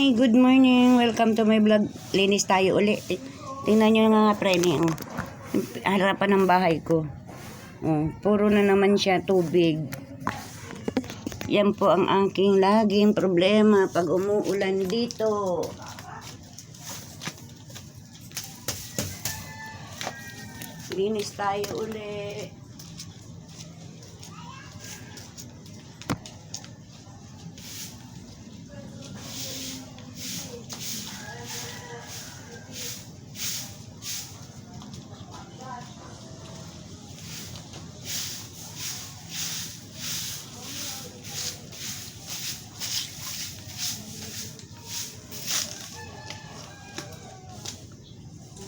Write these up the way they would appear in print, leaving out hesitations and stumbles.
Hi, good morning. Welcome to my vlog. Linis tayo uli. Tingnan nyo nga prene. Oh. Harapan ng bahay ko. Oh, puro na naman siya tubig. Yan po ang aking laging problema pag umuulan dito. Linis tayo uli.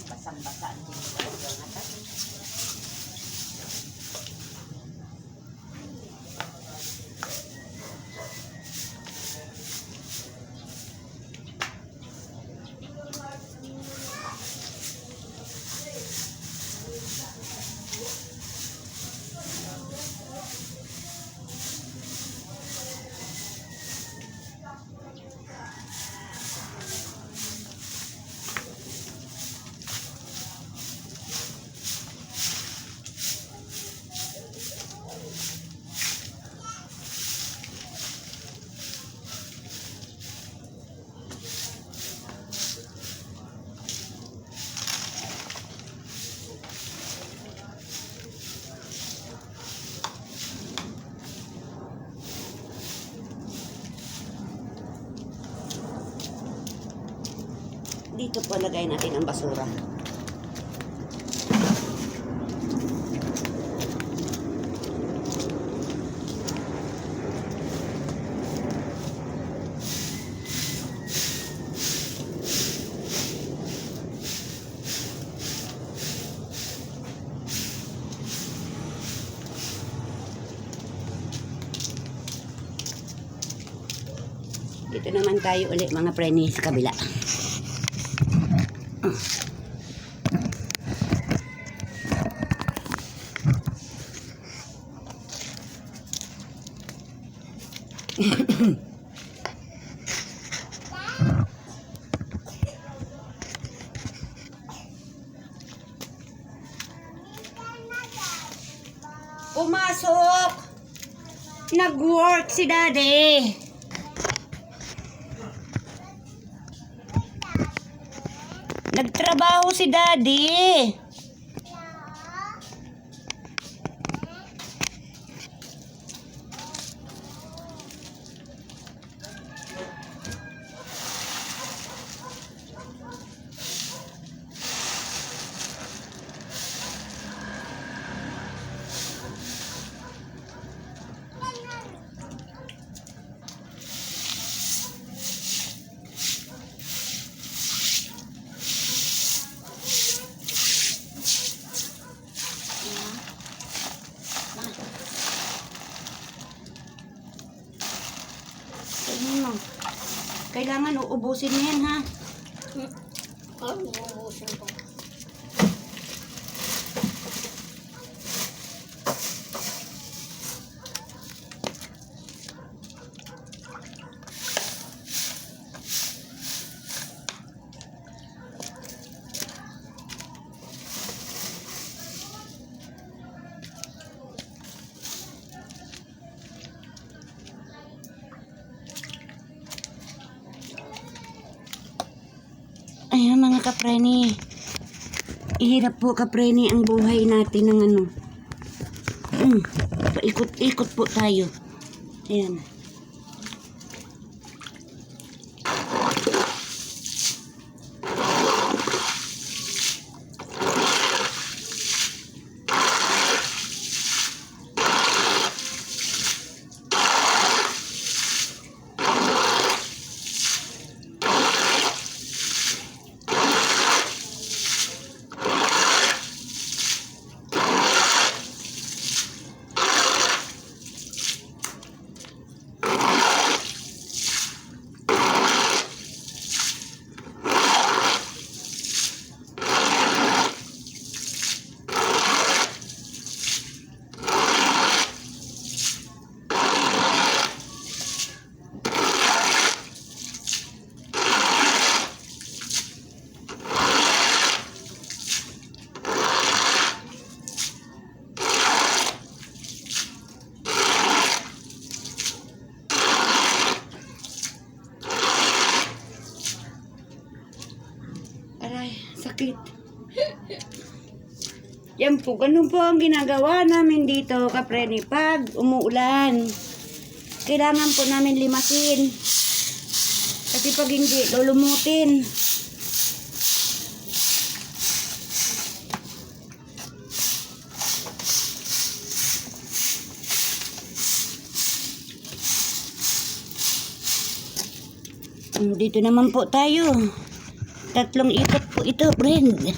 Basang-basa ang ginagawa natin. Dito po lagay natin ang basura. Dito naman tayo ulit mga preni sa kabila. Pumasok! Nag-work si Daddy. Nagtrabaho si Daddy. Kailangan uubusin mo yan, ha? Uubusin ko. Ayan mga kapreni. Ihirap po kapreni ang buhay natin ng ano. Paikot-ikot po tayo. Ayan. Bakit? Yan po, ganun po ang ginagawa namin dito, kapreni, pag umuulan. Kailangan po namin limasin. Kasi pag hindi, lulumutin. Dito naman po tayo. 3 ikot po ito, friend.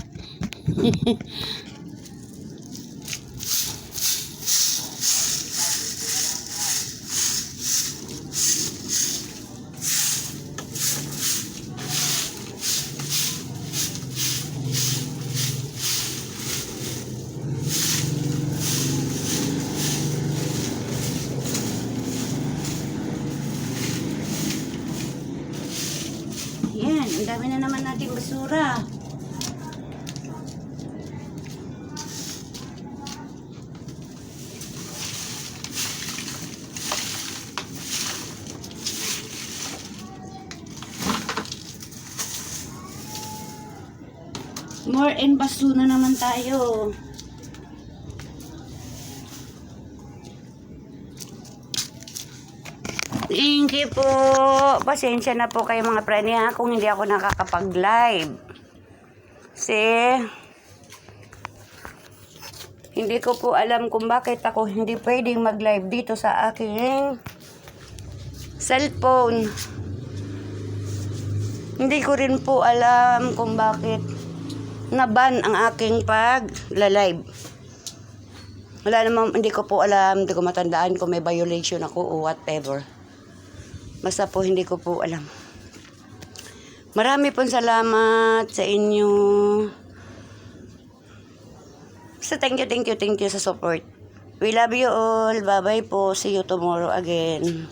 Yan, ang dami na naman nating basura. More and baso na naman tayo. Thank you po. Pasensya na po kayo mga preni ha kung hindi ako nakakapag-live. Kasi hindi ko po alam kung bakit ako hindi pwedeng mag-live dito sa aking cellphone. Hindi ko rin po alam kung bakit na-ban ang aking pag-live. Wala namang, hindi ko po alam, hindi ko matandaan kung may violation ako o whatever. Basta po hindi ko po alam. Marami pong salamat sa inyo. So thank you sa support. We love you all. Bye bye po. See you tomorrow again.